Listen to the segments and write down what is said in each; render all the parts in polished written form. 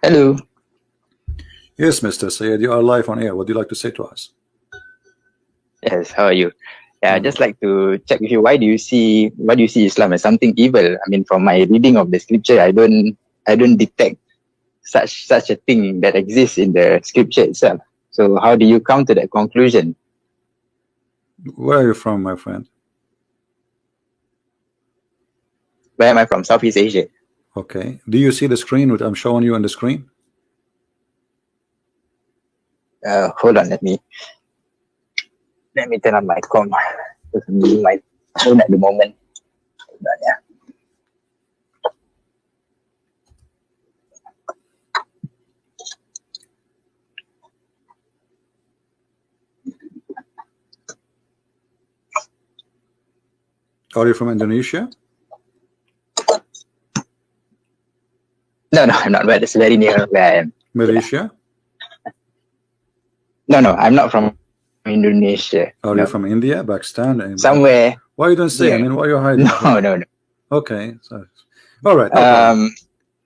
Hello. Yes, Mr. Sayed, you are live on air. What do you like to say to us? Yes, how are you? Yeah, I'd just like to check with you. Why do you see Islam as something evil? I mean, from my reading of the scripture, I don't detect such a thing that exists in the scripture itself. So how do you come to that conclusion? Where are you from, my friend? Where am I from? Southeast Asia. Okay. Do you see the screen which I'm showing you on the screen? Hold on, let me turn on my com. I'm using my phone at the moment. Hold on, yeah. Are you from Indonesia? No, I'm not. But it's very near where I am. Malaysia? No, I'm not from Indonesia. Are you from India, Pakistan? Somewhere. Why you don't say? Yeah. I mean, why are you hiding? No. Okay. So, all right. No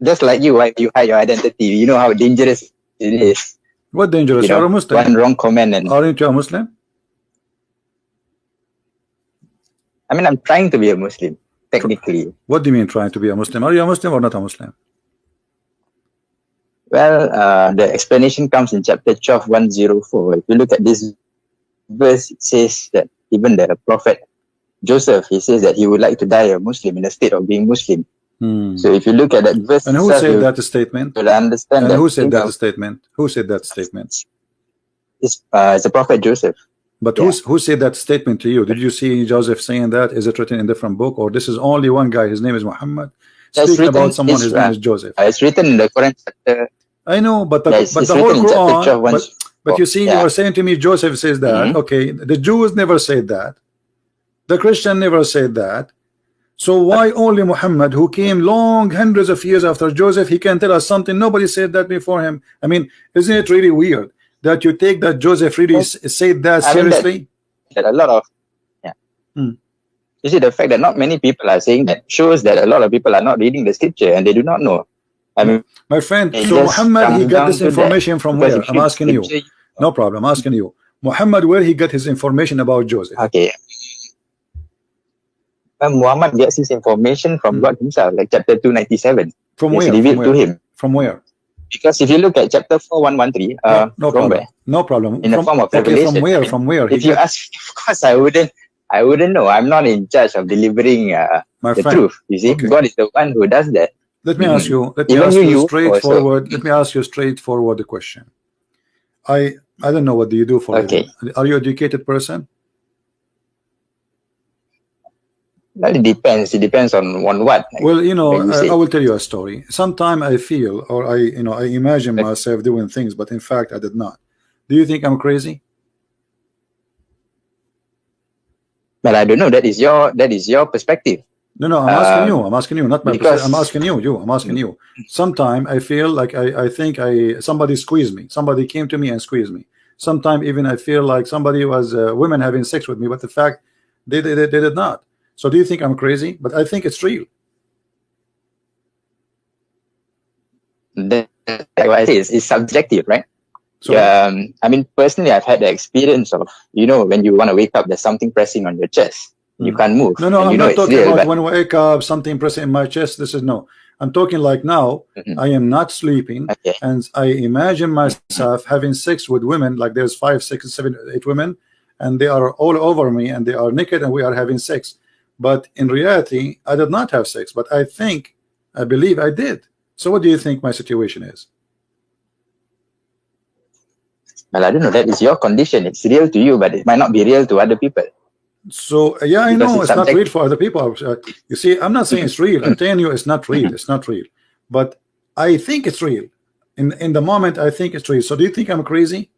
just like you, why you hide your identity? You know how dangerous it is. What dangerous? You are a Muslim. One wrong comment and. Aren't you a Muslim? I mean, I'm trying to be a Muslim, technically. What do you mean trying to be a Muslim? Are you a Muslim or not a Muslim? Well, the explanation comes in chapter 12, 104. If you look at this verse, it says that even the prophet Joseph, he says that he would like to die a Muslim in the state of being Muslim. So if you look at that verse, and who said that statement? You'll understand. And who said that statement? Who said that statement? It's the prophet Joseph. But who said that statement to you? Did you see Joseph saying that? Is it written in a different book, or this is only one guy? His name is Muhammad. Speaking about someone, his name is Joseph. It's written in the Quran chapter. I know, but the whole Quran. But you see, you are saying to me, Joseph says that. Okay, the Jews never said that. The Christian never said that. So why only Muhammad, who came long hundreds of years after Joseph, he can tell us something nobody said that before him? I mean, isn't it really weird that you take that Joseph really said that seriously? That a lot of You see, the fact that not many people are saying that shows that a lot of people are not reading the scripture and they do not know. I mean, my friend, so Muhammad, he got this information from where? I'm asking you. No problem, I'm asking you. Muhammad, where he got his information about Joseph? Okay. Muhammad gets his information from God himself, like chapter 297. From where? Revealed to him. From where? Because if you look at chapter 4113, no problem. No problem. In the form of revelation. From where? From where? If you ask, of course, I wouldn't know. I'm not in charge of delivering the truth. You see, God is the one who does that. Let me ask you. Let me ask you straightforward. Let me ask you straightforward the question. I don't know, what do you do for it? Are you an educated person? Well, it depends. It depends on what. Well, you know, I will tell you a story. Sometimes I feel, or I imagine myself doing things, but in fact I did not. Do you think I'm crazy? But I don't know. That is your perspective. No, I'm asking you. I'm asking you, not my perspective. I'm asking you. I'm asking you. Sometimes I feel like I think somebody squeezed me. Somebody came to me and squeezed me. Sometimes even I feel like somebody was women having sex with me, but the fact they did not. So do you think I'm crazy? But I think it's real. It's subjective, right? So, I mean, personally, I've had the experience of, when you want to wake up, there's something pressing on your chest. You can't move. No, I'm not talking about when I wake up, something pressing in my chest. This is no. I'm talking like now, I am not sleeping, and I imagine myself having sex with women, like there's 5, 6, 7, 8 women, and they are all over me, and they are naked, and we are having sex. But in reality, I did not have sex, but I believe I did. So what do you think my situation is? Well, I don't know. That is your condition. It's real to you, but it might not be real to other people. So yeah, I know it's not real for other people. You see, I'm not saying it's real. I'm telling you it's not real. It's not real. But I think it's real. In the moment, I think it's real. So do you think I'm crazy?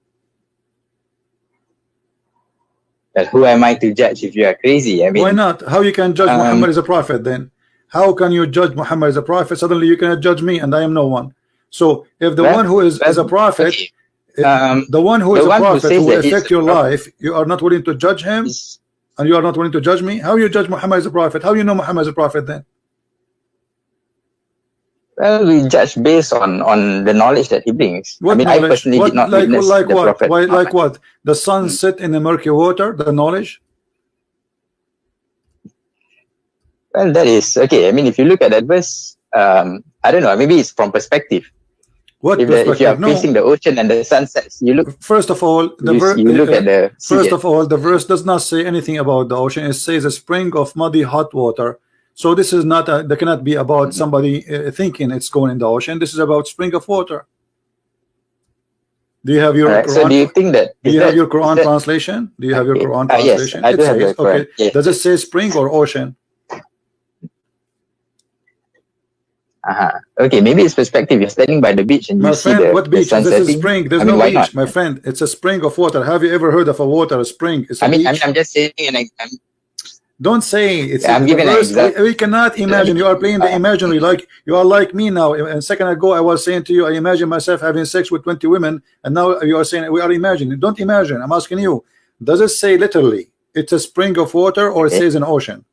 Well, who am I to judge if you are crazy? I mean, why not? How you can judge Muhammad as a prophet then? How can you judge Muhammad as a prophet? Suddenly you cannot judge me, and I am no one. So if the one who is as a prophet, the one who is a prophet who will affect your life, you are not willing to judge him, and you are not willing to judge me. How you judge Muhammad as a prophet? How you know Muhammad as a prophet then? Well, we judge based on the knowledge that he brings. What I mean, knowledge? I personally did not witness like the what? prophet. Why, like what? The sun set in the murky water. The knowledge. Well, that is okay. I mean, if you look at that verse, I don't know. Maybe it's from perspective. What if you are facing the ocean and the sun sets, you look. First of all, you look at the. First of all, the verse does not say anything about the ocean. It says a spring of muddy hot water. So this is not. That cannot be about somebody thinking it's going in the ocean. This is about spring of water. Do you have your Quran? So do you think that? Do you have your Quran translation? Do you have your Quran translation? Yes, I do have your Quran. Okay. Yes. Does it say spring or ocean? Okay, maybe it's perspective. You're standing by the beach and you see the what beach? The sun this setting. is spring. There's no beach, not? My friend. It's a spring of water. Have you ever heard of a water, a spring? It's a beach. I'm just saying an example. Don't say it's. I'm giving an example. We cannot imagine. You are playing the imaginary. Like you are like me now. A second ago, I was saying to you, I imagine myself having sex with 20 women, and now you are saying we are imagining. Don't imagine. I'm asking you. Does it say literally it's a spring of water, or it says an ocean?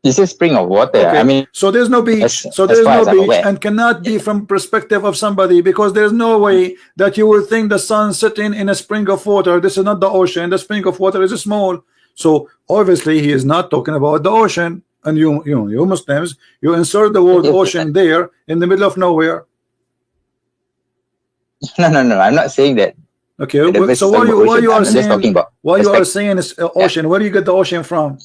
This is spring of water. Okay. I mean, so there's no beach. So there's no beach, and cannot be from perspective of somebody, because there's no way that you will think the sun sitting in a spring of water. This is not the ocean. The spring of water is small. So obviously he is not talking about the ocean. And you Muslims, you insert the word ocean there in the middle of nowhere. No. I'm not saying that. Okay. So what you are saying? What you are saying is ocean. Where do you get the ocean from?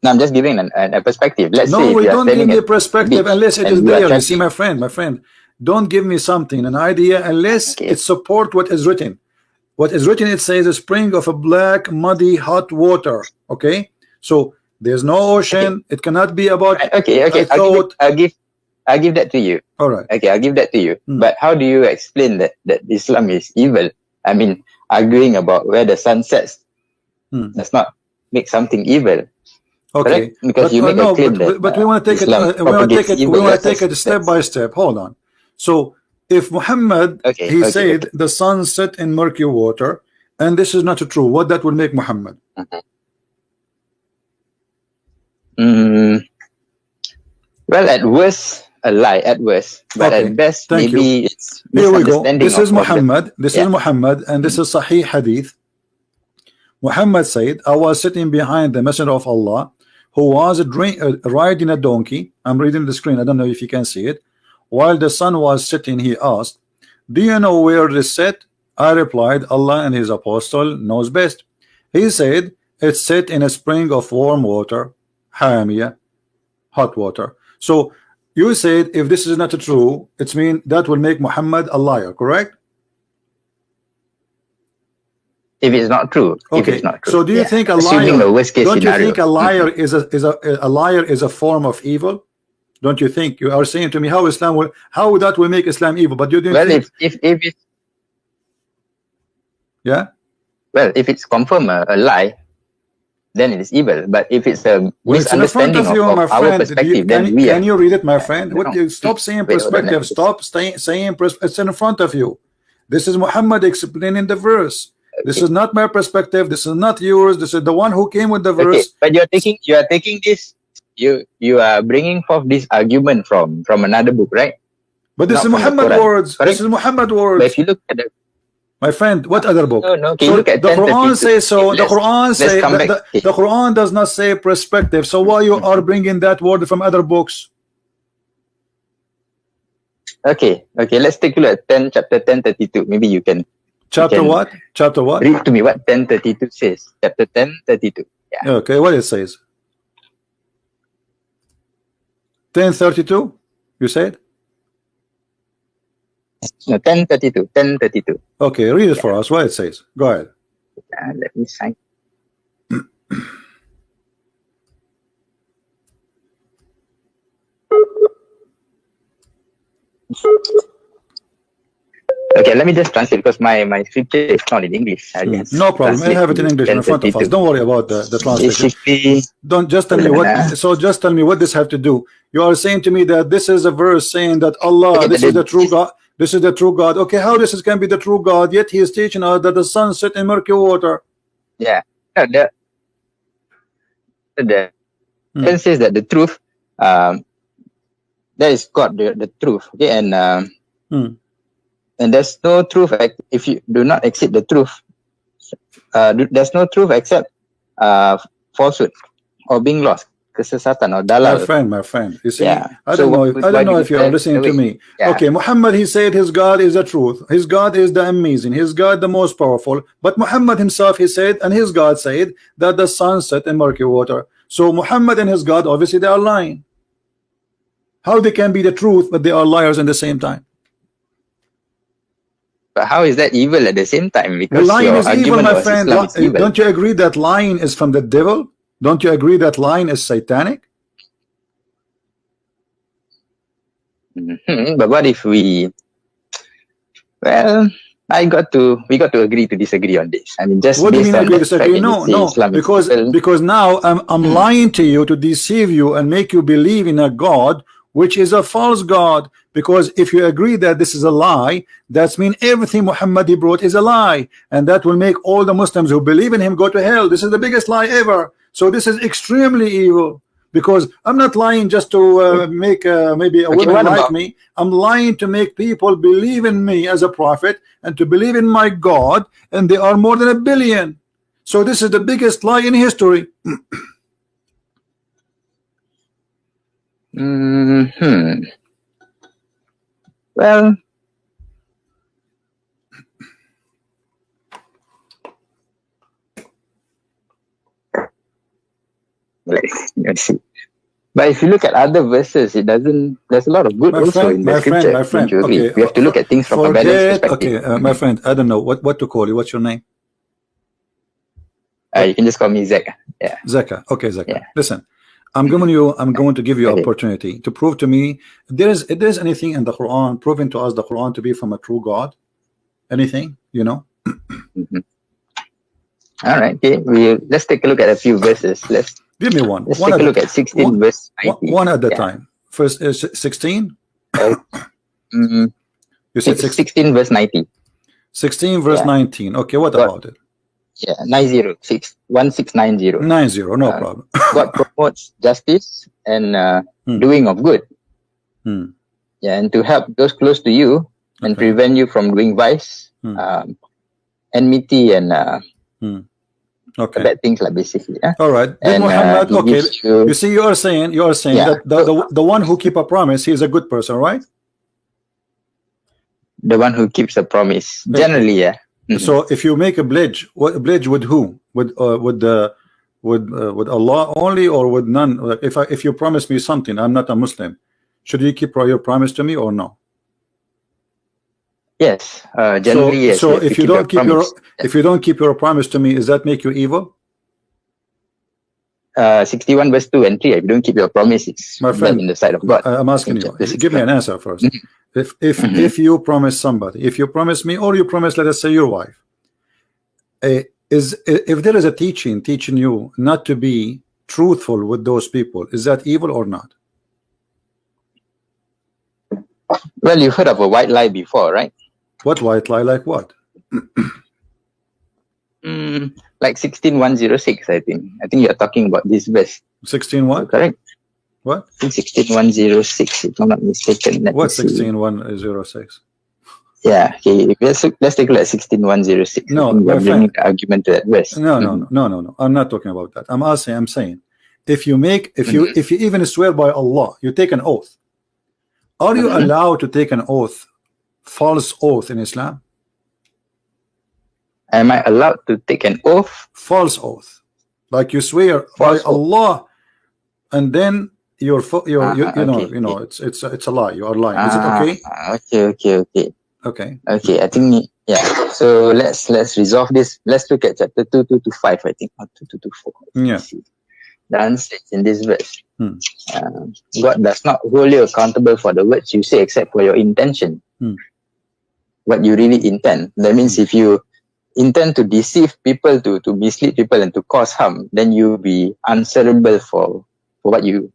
No, I'm just giving a perspective. Let's say we don't give me a perspective unless it is there. You see, my friend, don't give me something, an idea, unless it support what is written. What is written, it says a spring of a black, muddy, hot water. Okay, so there's no ocean. It cannot be about. Okay. I'll give that to you. All right. Okay, I'll give that to you. But how do you explain that Islam is evil? I mean, arguing about where the sun sets does not make something evil. Okay, because you make a claim that, but we want to take it. We want to take it step by step. Hold on. So, if Muhammad said the sun set in murky water, and this is not true, what that would make Muhammad? Well, at worst, a lie. At worst, but at best, maybe it's misunderstanding. This is Muhammad. This is Muhammad, and this is Sahih Hadith. Muhammad said, "I was sitting behind the Messenger of Allah, who was riding a donkey." I'm reading the screen. I don't know if you can see it. While the sun was setting, he asked, "Do you know where it is set?" I replied, "Allah and his apostle knows best." He said, "It's set in a spring of warm water, hamia, hot water." So you said if this is not true, it means that will make Muhammad a liar, correct? If it's not true. Okay. If it's not true. So do you think a liar? Don't you think a liar is a liar is a form of evil? Don't you think? You are saying to me how that will make Islam evil? But you didn't. Well, if it's well, if it's confirmed a lie, then it is evil. But if it's a misunderstanding of our perspective, then can you read it, my friend? Stop saying perspective. Stop saying it's in front of you. This is Muhammad explaining the verse. This is not my perspective. This is not yours. This is the one who came with the verse. But you are taking this. You are bringing forth this argument from another book, right? But this is Muhammad words. This is Muhammad words. But if you look at the, my friend, what other book? No. Can you look at the Quran says so. The Quran says the Quran does not say perspective. So why you are bringing that word from other books? Okay. Let's take a look at chapter 10:32. Maybe you can. Chapter what? Chapter what? Read to me what 10:32 says. Chapter 10:32. Yeah. Okay, what it says? 10:32. You said? No, 10:32. 10:32. Okay, read it for us. What it says? Go ahead. Let me sign. Okay, let me just translate because my scripture is not in English. No problem. I have it in English in front of us. Don't worry about the translation. Don't just tell me what. So just tell me what this have to do. You are saying to me that this is a verse saying that Allah, this is the true God. This is the true God. Okay, how this can be the true God? Yet He is teaching us that the sun set in murky water. Yeah. It says that the truth, that is God, the truth. Okay, and there's no truth if you do not exceed the truth. There's no truth except falsehood or being lost. Kesesatan or dalal. My friend. You see, I don't know if you are listening to me. Okay, Muhammad, he said his God is the truth. His God is the amazing. His God the most powerful. But Muhammad himself, he said, and his God said that the sun set in murky water. So Muhammad and his God, obviously they are lying. How they can be the truth, but they are liars at the same time? But how is that evil at the same time? Because lying is evil, my friend. Don't you agree that lying is from the devil? Don't you agree that lying is satanic? But what if we? Well, we got to agree to disagree on this. I mean, just what do you mean agree to disagree? No, because now I'm lying to you to deceive you and make you believe in a God which is a false God. Because if you agree that this is a lie, that means everything Muhammad he brought is a lie, and that will make all the Muslims who believe in him go to hell. This is the biggest lie ever. So this is extremely evil. Because I'm not lying just to make maybe a woman like me. I'm lying to make people believe in me as a prophet and to believe in my God, and they are more than 1 billion. So this is the biggest lie in history. Well, let's see. But if you look at other verses, it doesn't. There's a lot of good also in the scripture. My friend. Okay, we have to look at things from a balanced perspective. Okay, my friend. I don't know what to call you. What's your name? You can just call me Zeka. Yeah. Zeka. Okay, Zeka. Yeah. Listen. I'm going to give you an opportunity to prove to me if there's anything in the Quran proving to us the Quran to be from a true God. Anything, you know? All right. Okay. Let's take a look at a few verses. Let's give me one. Let's take a look at 16 verse 19. One at a time. First is 16. You said 16 verse 19. 16 verse 19. Okay. What about it? Yeah, 1690. 90, no problem. God promotes justice and doing of good. Yeah, and to help those close to you and prevent you from doing vice, enmity, and bad things, like basically. All right. And Muhammad, you see, you are saying that the one who keep a promise, he is a good person, right? The one who keeps a promise, generally, yeah. So if you make a pledge, what a pledge with who? With Allah only, or with none? Like if you promise me something, I'm not a Muslim, should you keep your promise to me or no? Yes, generally yes. So if you don't keep your promise to me, does that make you evil? 61 verse 2 and 3. If you don't keep your promise, it's my friend in the sight of God. I'm asking you. Give me an answer first. If you promise somebody, if you promise me, or you promise, let us say, your wife, if there is a teaching you not to be truthful with those people, is that evil or not? Well, you've heard of a white lie before, right? What white lie? Like what? Like 16106, I think you're talking about this verse. 16 what? Correct. What? I think 16106, if I'm not mistaken. What 16106? Yeah, okay. Let's take a look at 16106. No, we're bringing the argument to that verse. No. I'm not talking about that. I'm saying, if you even swear by Allah, you take an oath. Are you allowed to take an oath, false oath in Islam? Am I allowed to take an oath? False oath, like you swear by Allah, and then you know it's a lie. You are lying. Is it okay? Okay. I think So let's resolve this. Let's look at chapter 2 to 5. I think, or 2 to 4. Yeah. The answer is in this verse. God does not hold you accountable for the words you say, except for your intention. What you really intend. That means if you intend to deceive people, to mislead people, and to cause harm, then you'll be answerable for the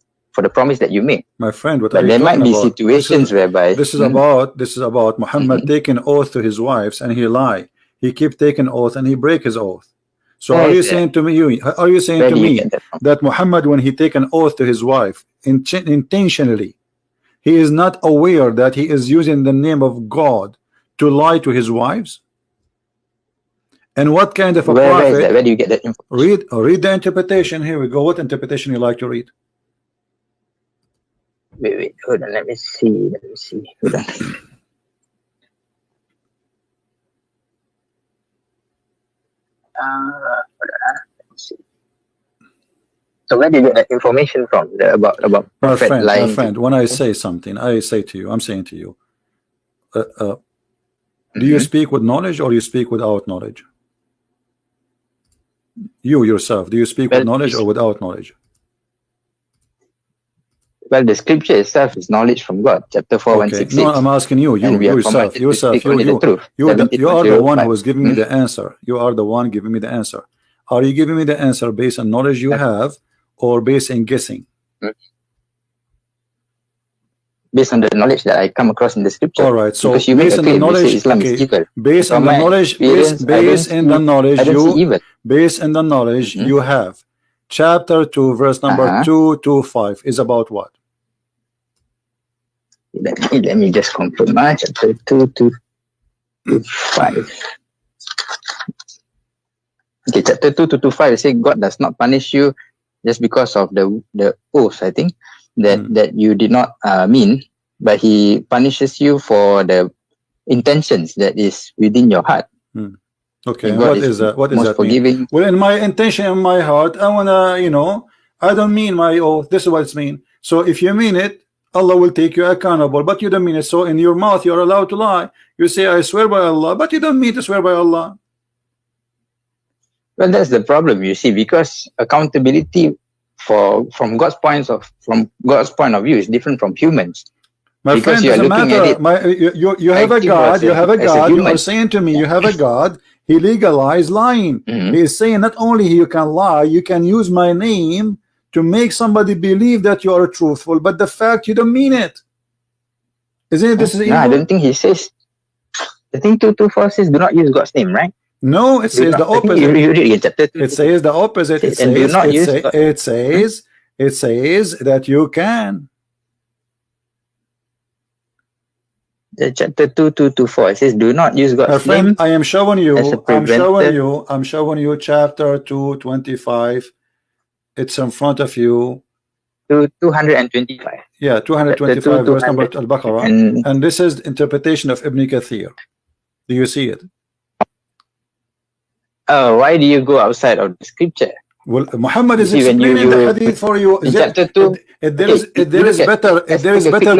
promise that you make. My friend, but there might be situations whereby this is about Muhammad taking oath to his wives, and he lie. He keep taking oath and he break his oath. So are you saying to me, that Muhammad, when he take an oath to his wife intentionally, he is not aware that he is using the name of God to lie to his wives? And what kind of a prophet? Where is that? Where do you get that information? Read the interpretation. Here we go. What interpretation you like to read? Wait, hold on. Let me see. Hold on. Let me see. So where do you get that information from? About prophet lying? My friend, when I say something, I say to you, I'm saying to you, do you speak with knowledge or you speak without knowledge? You yourself, do you speak with knowledge or without knowledge? Well, the scripture itself is knowledge from God. Chapter 4:166. No, I'm asking you yourself. You are the one who is giving me the answer. You are the one giving me the answer. Are you giving me the answer based on knowledge you have, or based on guessing? Based on the knowledge that I come across in the scripture. All right. So based on the knowledge, based on the knowledge, based on the knowledge you have, chapter 2, verse number 225 is about what? Let me just confirm. Chapter 2:2-5. Okay, chapter 2:2-5 says God does not punish you just because of the oath, I think, that you did not mean, but He punishes you for the intentions that is within your heart. Okay, what is that? What does that mean? Well, in my intention in my heart, I wanna, I don't mean my oath. This is what it's mean. So if you mean it, Allah will take you accountable, but you don't mean it. So in your mouth, you're allowed to lie. You say, I swear by Allah, but you don't mean to swear by Allah. Well, that's the problem, you see, because accountability from God's point of view is different from humans. My friend, doesn't matter. You have a God. You have a God. You are saying to me, you have a God. He legalized lying. He is saying not only you can lie, you can use my name to make somebody believe that you are truthful, but the fact you don't mean it. Isn't it? This is evil? No, I don't think he says. I think 2:2-4 says do not use God's name, right? No, it says the opposite. It says the opposite. It says that you can. Chapter 2:2-4 it says do not use God's name. I am showing you. I'm showing you chapter 2:25. It's in front of you. 225. Yeah, 225 verse number Al-Baqarah. And this is interpretation of Ibn Kathir. Do you see it? Why do you go outside of the scripture? Well, Muhammad is explaining the hadith for you. If there is better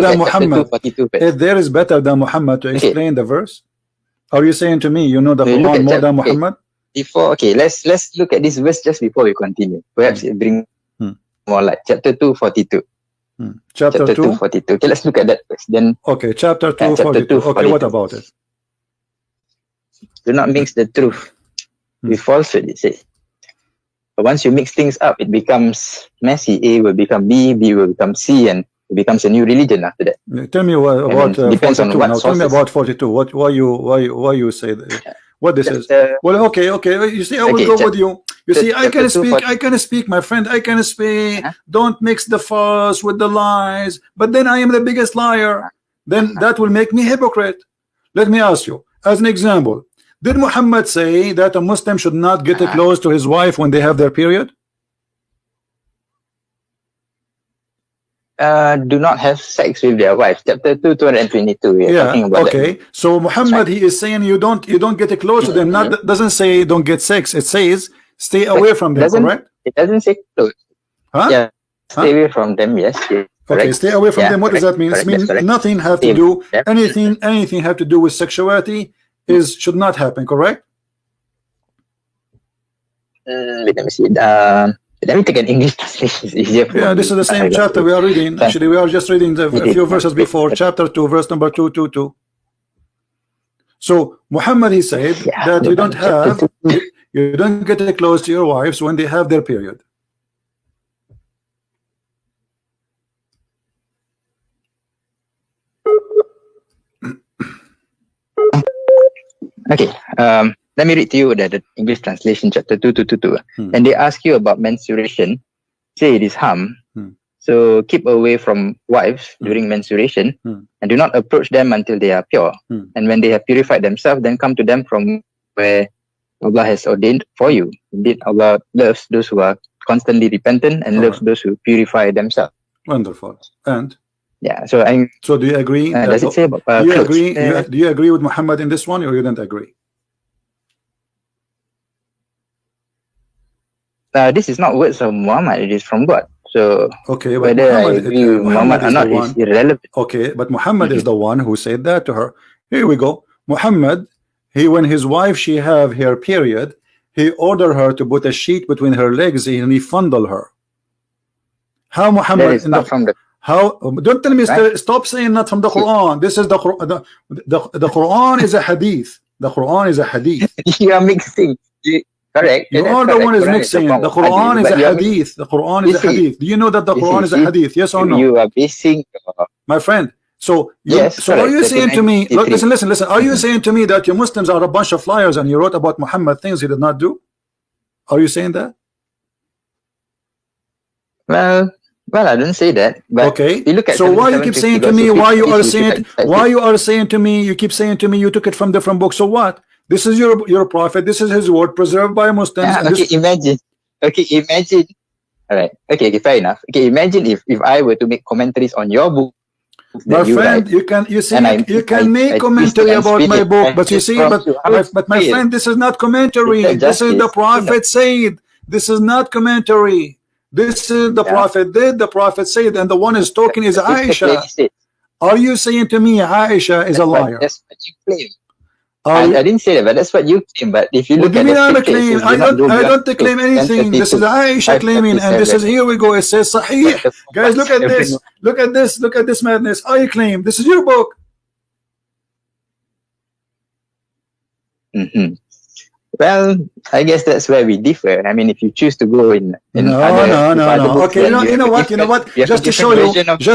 than Muhammad, if there is better than Muhammad to explain the verse, are you saying to me you know the Quran more than Muhammad? Let's look at this verse just before we continue. Perhaps it brings more light. Chapter 2:42. Chapter 2:42. Okay, let's look at that first. Then chapter 2:42. Okay, what about it? Do not mix the truth with falsehood, it says. But once you mix things up, it becomes messy. A will become B, B will become C, and it becomes a new religion after that. Tell me about 42. Now, tell me about 42. Why you say that? What this is? Well, okay. You see, I will go with you. You see, I can speak, my friend. I can speak. Don't mix the false with the lies. But then I am the biggest liar. Then that will make me hypocrite. Let me ask you, as an example. Did Muhammad say that a Muslim should not get close to his wife when they have their period? Do not have sex with their wife. Chapter 2:222. We are talking about okay. That. So Muhammad, he is saying you don't get close to them. Not doesn't say don't get sex. It says stay away from them. Correct? It doesn't say close. Yeah. Stay away from them. Yes. Okay. Stay away from them. What does that mean? It means nothing have to do anything have to do with sexuality. Should not happen, correct? Let me see. Let me take an English translation. It's easier for this is the same chapter we are reading. Actually, we are just reading a few verses before, chapter 2, verse number 222. So Muhammad, he said that you don't get close to your wives when they have their period. Okay, let me read to you the English translation, chapter 2:222. And they ask you about menstruation, say it is harm. So keep away from wives during menstruation, and do not approach them until they are pure. And when they have purified themselves, then come to them from where Allah has ordained for you. Indeed, Allah loves those who are constantly repentant and loves those who purify themselves. Wonderful. And yeah, so do you agree? Does it say about, do you agree? Do you agree with Muhammad in this one, or you don't agree? This is not words of Muhammad; it is from God. So okay, but whether I agree with Muhammad or not is irrelevant. Okay, but Muhammad is the one who said that to her. Here we go. Muhammad, when his wife she have her period, he ordered her to put a sheet between her legs and he fondled her. How Muhammad is not from the don't tell me stop saying not from the Quran. This is the Quran is a hadith. The Quran is a hadith. You are mixing. Correct. You are the one is mixing. The Quran is a hadith. The Quran is a hadith. Do you know that the Quran is a hadith? Yes or no? You are basing, my friend. So are you saying to me? Listen. Are you saying to me that you Muslims are a bunch of liars and you wrote about Muhammad things he did not do? Are you saying that? Well, I don't say that. But okay. You look at so why you keep saying to me? Why you are saying to me? You keep saying to me you took it from different books. So what? This is your prophet. This is his word preserved by Muslims. Imagine. All right. Okay, fair enough. Okay, imagine if I were to make commentaries on your book. My friend, you can make commentary about my book, but you see, but my friend, this is not commentary. This is the prophet said. This is not commentary. This is the prophet did. The prophet said, and the one is talking is Aisha. Are you saying to me Aisha is a liar? That's what you claim. I didn't say that, but that's what you claim. But if you look at the claim, I don't claim anything. This is Aisha claiming, and this is here we go. It says Sahih. Guys, look at this. Look at this. Look at this madness. I claim this is your book. Well, I guess that's where we differ. I mean, if you choose to go in no. Okay, you know what? Just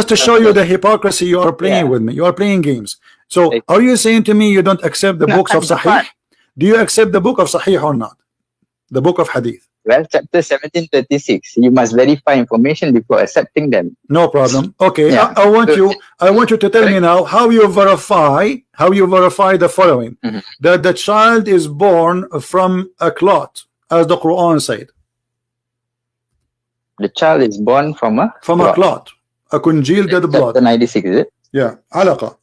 to show you the hypocrisy you are playing with me. You are playing games. So, are you saying to me you don't accept the books of Sahih? Do you accept the book of Sahih or not? The book of Hadith. Well, chapter 1736. You must verify information before accepting them. No problem. Okay, yeah. I want you to tell me now how you verify the following: that the child is born from a clot, as the Quran said. The child is born from a clot, a congealed dead blood. Chapter 96, is it? Yeah, alaqa.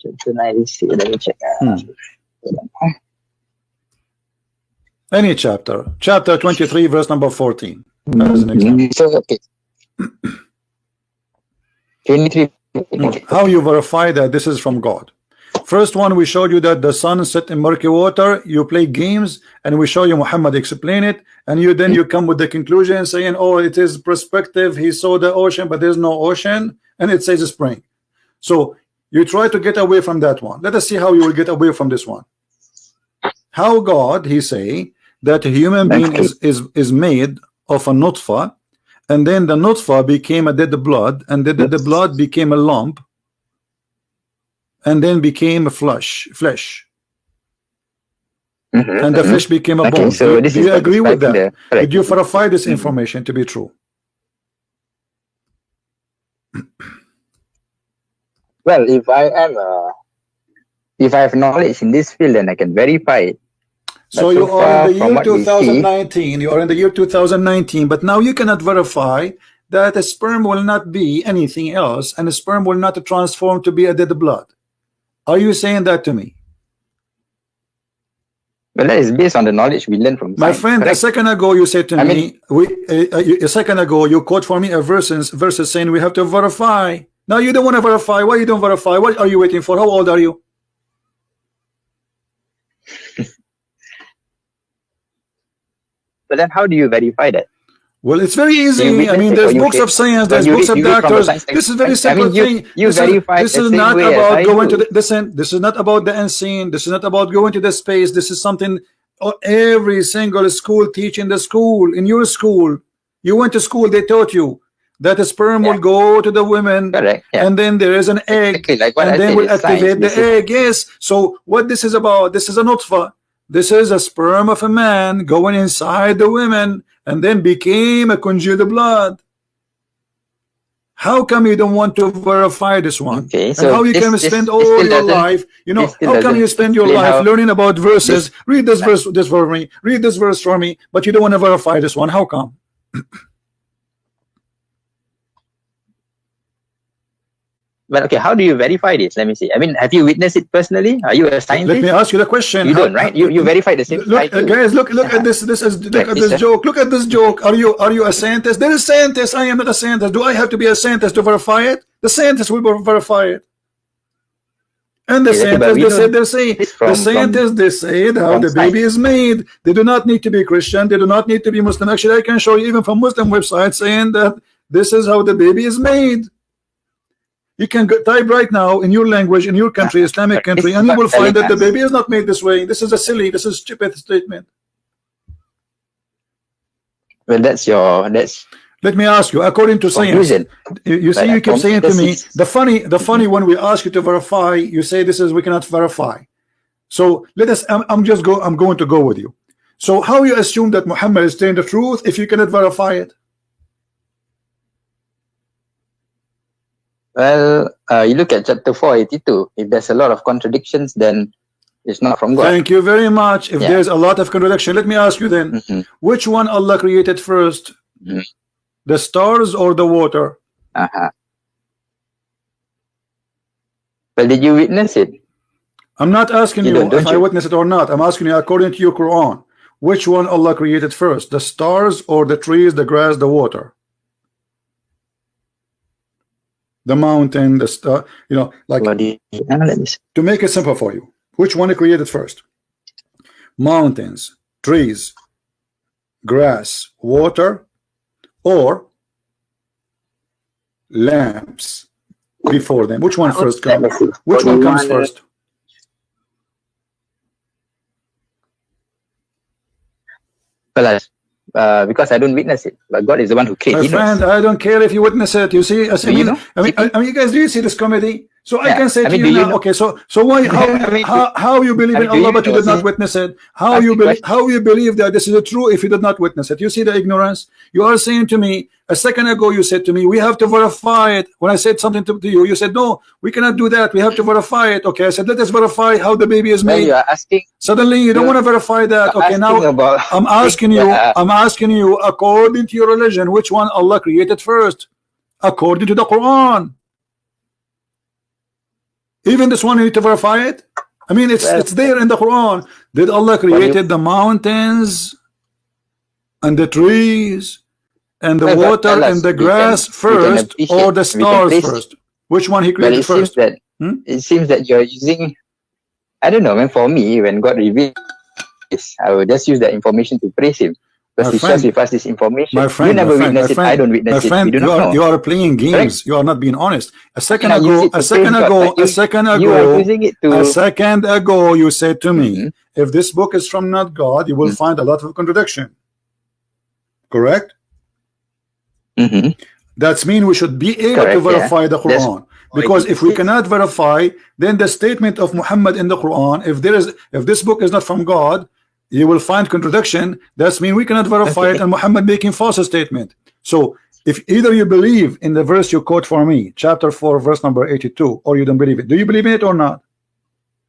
Chapter 96. Let me check. Any chapter 23 verse number 14 as an example. So, okay. 23. How you verify that this is from God? First one, we showed you that the sun set in murky water. You play games, and we show you Muhammad explain it, and you come with the conclusion saying, oh, it is perspective. He saw the ocean, but there's no ocean, and it says spring. So you try to get away from that one. Let us see how you will get away from this one. How God, he say that a human being is made of a nutfa, and then the nutfa became a dead blood, and the dead blood became a lump, and then became a flesh, and the flesh became a bone. So do you agree with that? Did you verify this information to be true? Well, if I have knowledge in this field, then I can verify it. So you are in the year 2019. You are in the year 2019, but now you cannot verify that a sperm will not be anything else, and a sperm will not transform to be a dead blood. Are you saying that to me? Well, that is based on the knowledge we learned from my friend. Correct? A second ago, you said to me, a second ago, you quote for me a verses saying we have to verify. Now you don't want to verify. Why you don't verify? What are you waiting for? How old are you? But then how do you verify that? Well, it's very easy. I mean, there's books of science, there's books of doctors. This is very simple thing. This is not about going to the this is not about the unseen. This is not about going to the space. This is something every single school teach in the school. In your school, you went to school, they taught you that the sperm will go to the women. Correct. Yeah. And then there is an egg, exactly like what and I then said, will it's science. activate the egg. Yes. So what this is about? This is a nutfa. This is a sperm of a man going inside the women, and then became a congealed blood. How come you don't want to verify this one? Okay, and so how you can spend all your life, you know, how come you spend your life learning about verses? Read this verse, this for me, read this verse for me, but you don't want to verify this one. How come? Well, okay, how do you verify this? Let me see. I mean, have you witnessed it personally? Are you a scientist? Let me ask you the question. You don't, right? You verify the same. Look, guys, look at this. Look at this joke. Look at this joke. Are you a scientist? There is scientist. I am not a scientist. Do I have to be a scientist to verify it? The scientist will verify it. And the scientists, they say how the baby is made. They do not need to be Christian. They do not need to be Muslim. Actually, I can show you even from Muslim websites saying that this is how the baby is made. You can type right now in your language, in your country, Islamic country, and you will find that the baby is not made this way. This is a silly, this is stupid statement. Well, that's. Let me ask you, according to science, you see, you keep saying to me, the funny when we ask you to verify, you say this is we cannot verify. So let us. I'm going to go with you. So how you assume that Muhammad is telling the truth if you cannot verify it? Well, you look at chapter 482. If there's a lot of contradictions, then it's not from God. Thank you very much. If there's a lot of contradiction, let me ask you then, which one Allah created first? The stars or the water? Well, did you witness it? I'm not asking you if I witnessed it or not. I'm asking you according to your Quran. Which one Allah created first? The stars or the trees, the grass, the water? The mountain, the star, you know, like to make it simple for you, which one he created first? Mountains, trees, grass, water, or lamps before them? Which one first comes? Which one comes first? Well, because I don't witness it, but God is the one who created. My friend, I don't care if you witness it. You see, I mean, you guys, do you see this comedy? So I can say to you now, okay, so why, how you believe in Allah but you did not witness it? How you believe that this is true if you did not witness it? You see the ignorance? You are saying to me, a second ago you said to me, we have to verify it. When I said something to you, you said, no, we cannot do that. We have to verify it. Okay, I said, let us verify how the baby is made. You are asking. Suddenly you don't want to verify that. Okay, now I'm asking you, according to your religion, which one Allah created first? According to the Quran. Even this one, you need to verify it. I mean, it's there in the Quran. Did Allah created the mountains and the trees and the water and the grass first, or the stars first? Which one he created first? It seems that you're using, I don't know, man, for me, when God revealed this, I will just use that information to praise him. Because he shares with us this information. You never witness it, I don't witness it. We do not know. You are playing games. Correct? You are not being honest. A second ago, you said to me, if this book is from not God, you will find a lot of contradiction. Correct? That means we should be able to verify the Quran. Because if we cannot verify, then the statement of Muhammad in the Quran, if this book is not from God, you will find contradiction. That means we cannot verify it, and Muhammad making false statement. So if either you believe in the verse you quote for me, chapter 4, verse number 82, or you don't believe it. Do you believe in it or not?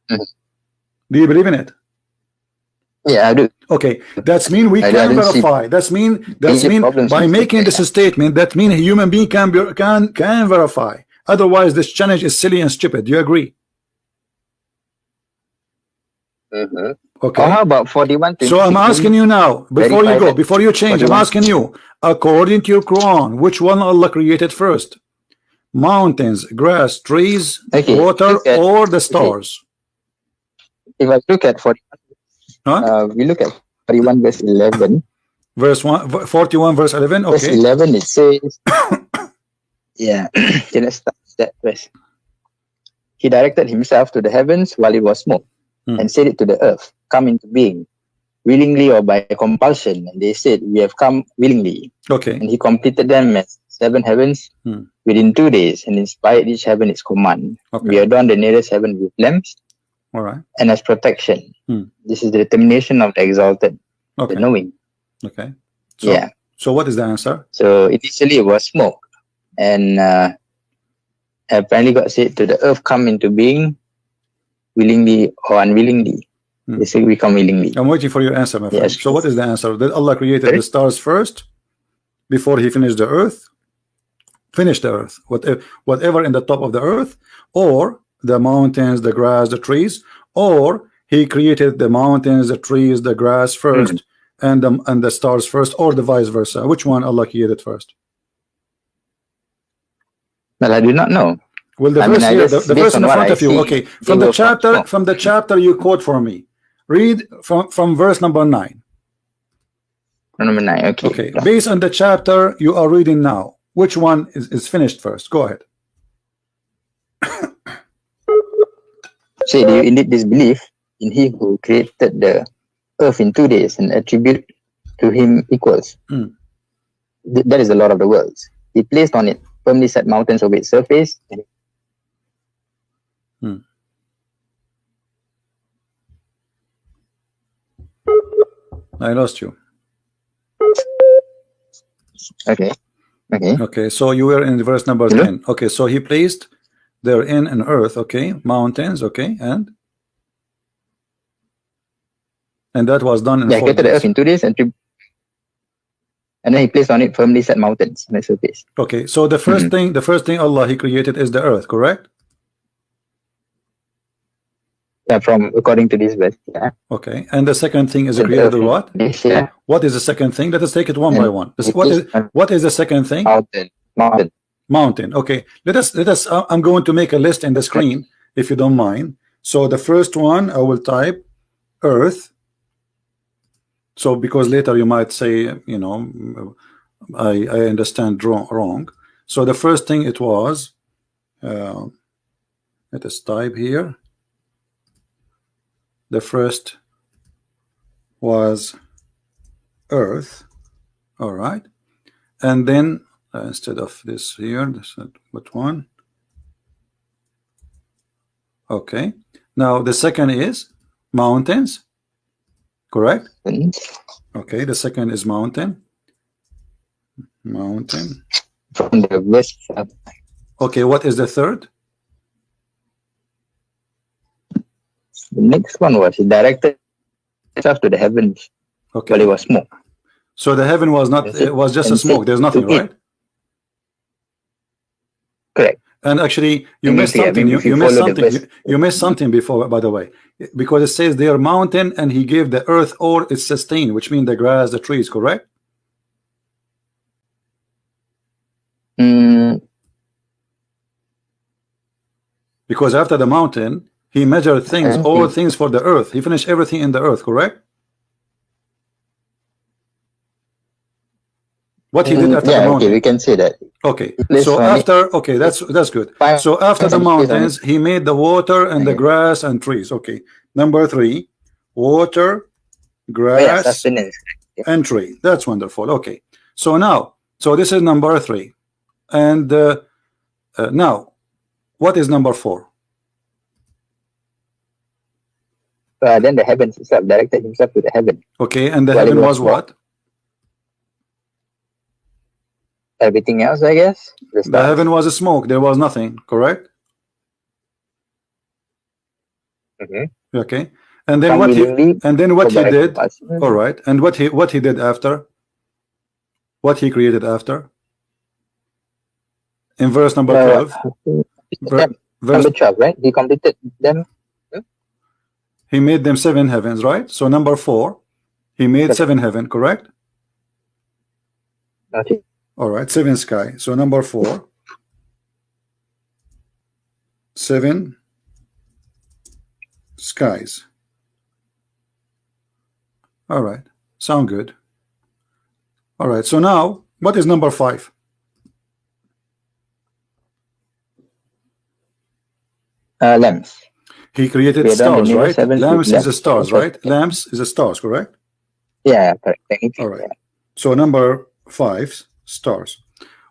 Do you believe in it? Yeah, I do. Okay, that means we can verify. That means by making this statement, that means a human being can verify. Otherwise, this challenge is silly and stupid. Do you agree? Okay. How about 41? So I'm asking you now, before you change, I'm asking you, according to your Quran, which one Allah created first? Mountains, grass, trees, water, or the stars? If I look at 41, we look at 41 verse 11. Verse 41 verse 11. Okay. Verse 11 it says, yeah, okay, let's start that verse. He directed himself to the heavens while it was smoke, and said it to the earth, come into being, willingly or by compulsion. And they said, we have come willingly. Okay. And he completed them as 7 heavens within 2 days, and inspired each heaven its command. Okay. We adorn the nearest heaven with lamps. All right. And as protection. This is the determination of the exalted, the knowing. Okay. So, yeah. So what is the answer? So initially it was smoke, and apparently God said to the earth, come into being willingly or unwillingly. They say we come willingly. I'm waiting for your answer, my friend. Yes. So what is the answer? Did Allah created the stars first before he finished the earth? Finished the earth, whatever in the top of the earth, or the mountains, the grass, the trees, or he created the mountains, the trees, the grass first, and the stars first, or the vice versa? Which one Allah created first? Well, I do not know. Well, the verse here, the verse in front of you. Okay, from the chapter you quote for me. Read from verse number 9. Number 9. Okay. Okay. Based on the chapter you are reading now, which one is finished first? Go ahead. Say, do you indeed disbelieve in him who created the earth in 2 days and attribute to him equals? That is the Lord of the worlds. He placed on it firmly set mountains over its surface. I lost you. Okay. So you were in verse number 10. Okay. So he placed therein an earth. Okay. Mountains. Okay. And that was done in 4 days. Created the earth in 2 days and then he placed on it firmly set mountains on the surface. Okay. So the first thing Allah he created is the earth, correct? Yeah, from according to this verse. Yeah. Okay. And the second thing is created the what? Yeah. What is the second thing? Let us take it one by one. What is the second thing? Mountain. Okay. Let us I'm going to make a list in the screen if you don't mind. So the first one I will type earth. So because later you might say, you know, I understand wrong. So the first thing it was let us type here. The first was earth. All right. And then instead of this here, this is what one. Okay. Now the second is mountains. Correct? Okay. The second is mountain. Mountain. From the west. Okay. What is the third? The next one was he directed itself to the heavens. Okay. But it was smoke. So the heaven was not, it was just a smoke. There's nothing, right? Correct. And actually, you missed something. You missed something. You missed something before, by the way, because it says they are mountain, and he gave the earth or its sustain, which means the grass, the trees. Correct? Because after the mountain, he measured things, all things for the earth. He finished everything in the earth. Correct? What he did after the mountain. Okay, we can say that. Okay, so after, okay, that's good. So after the mountains, he made the water and the grass and trees. Okay, number 3, water, grass, and tree. That's wonderful. Okay, so now, so this is number 3, and now, what is number 4? Then the heavens itself directed himself to the heaven. Okay, and the heaven was what? Everything else, I guess. The heaven was a smoke. There was nothing. Correct? Okay. And then what he did? All right. And what he did after? What he created after? In verse number 12. Number 12, right? He completed them. He made them 7 heavens, right? So number 4, he made 7 heaven, correct? Okay. All right, 7 sky. So number 4, 7 skies. All right, sound good. All right, so now what is number 5? Lamps. He created stars, right? Lamps is the stars, right? Lamps is the stars, correct? Yeah, correct. All right. So number 5, stars.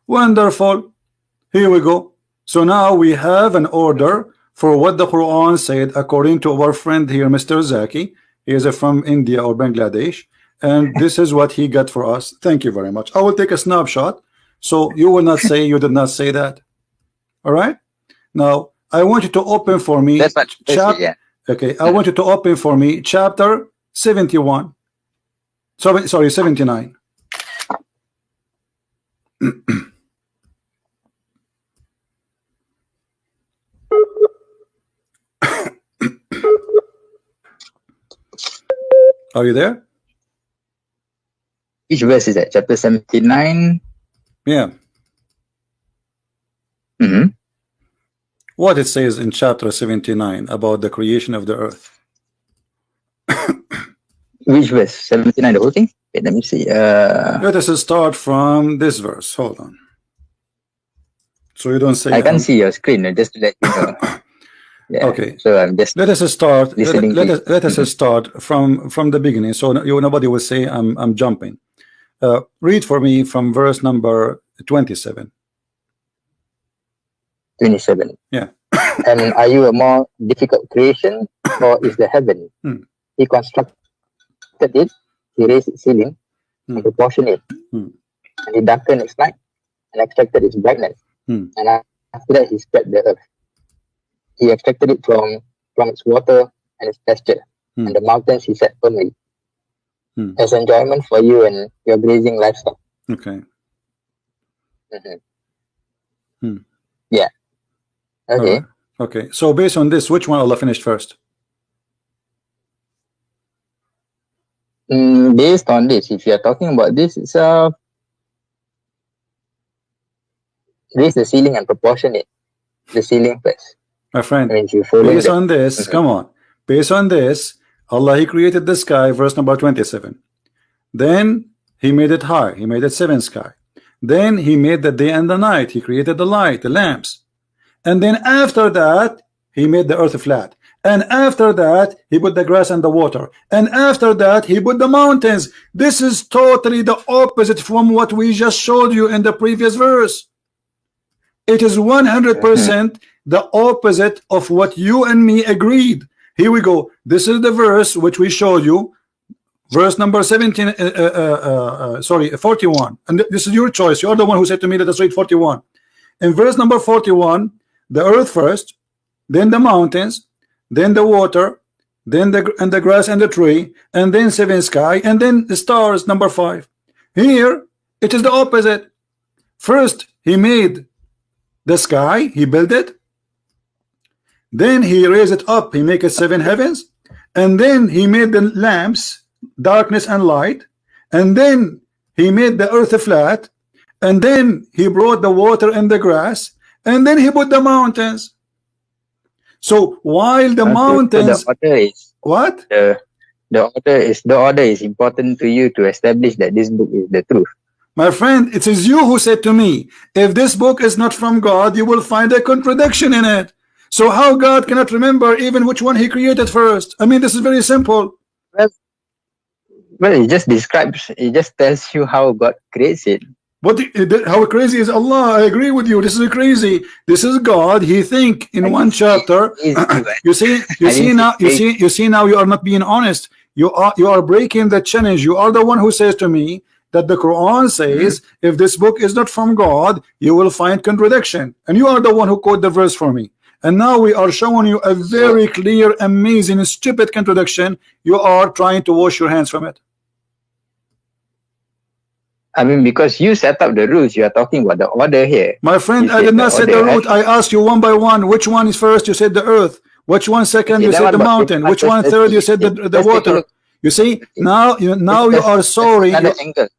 Wonderful. Here we go. So now we have an order for what the Quran said according to our friend here, Mr. Zaki. He is from India or Bangladesh, and this is what he got for us. Thank you very much. I will take a snapshot so you will not say you did not say that. All right. Now I want you to open for me. That's much. Yeah. Okay. I want you to open for me chapter 71. Sorry, 79. Are you there? Which verse is that? Chapter 79? Yeah. What it says in chapter 79 about the creation of the earth. Which verse? 79, the whole thing? Okay, let me see. Let us start from this verse. Hold on. So you don't say... I can't see your screen, just to let you know. Yeah, okay. So I'm just... Let us start. Let us Mm-hmm. start from the beginning. So nobody will say I'm jumping. Read for me from verse number 27. 27. Yeah. And are you a more difficult creation, or is the heaven? He constructed it, he raised its ceiling, and proportioned it, and he darkened its light, and extracted its brightness. And after that, he spread the earth. He extracted it from its water and its pasture, and the mountains he set firmly, as enjoyment for you and your grazing livestock. Okay. Yeah. Okay. Right. Okay. So based on this, which one Allah finished first? Based on this, if you are talking about this, it's raise the ceiling and proportion it. The ceiling first. My friend, I mean, if you follow based on this, come on. Based on this, Allah, He created the sky, verse number 27. Then He made it high. He made it seven sky. Then He made the day and the night. He created the light, the lamps. And then after that, He made the earth flat. And after that, He put the grass and the water. And after that, He put the mountains. This is totally the opposite from what we just showed you in the previous verse. It is 100% the opposite of what you and me agreed. Here we go. This is the verse which we showed you. Verse number 17, 41. And this is your choice. You're the one who said to me, let us read 41. In verse number 41, the earth first, then the mountains, then the water, then the grass and the tree, and then seven sky, and then the stars, number 5. Here, it is the opposite. First, He made the sky, He built it. Then He raised it up, He make it 7 heavens. And then He made the lamps, darkness and light. And then He made the earth flat. And then He brought the water and the grass. And then He put the mountains. So while the mountains, so the order is what? The order is important to you to establish that this book is the truth. My friend, it is you who said to me, if this book is not from God, you will find a contradiction in it. So how God cannot remember even which one He created first? I mean, this is very simple. Well, it just describes, it just tells you how God creates it. How crazy is Allah? I agree with you. This is crazy. This is God. He think in one chapter. You see now you are not being honest. You are breaking the challenge. You are the one who says to me that the Quran says if this book is not from God, you will find contradiction. And you are the one who quote the verse for me. And now we are showing you a very clear, amazing, stupid contradiction. You are trying to wash your hands from it. I mean, because you set up the rules, you are talking about the order here. My friend, I did not set the route. I asked you one by one. Which one is first? You said the earth. Which one second? You said the mountain. Which one third? You said the water. You see, now you are sorry.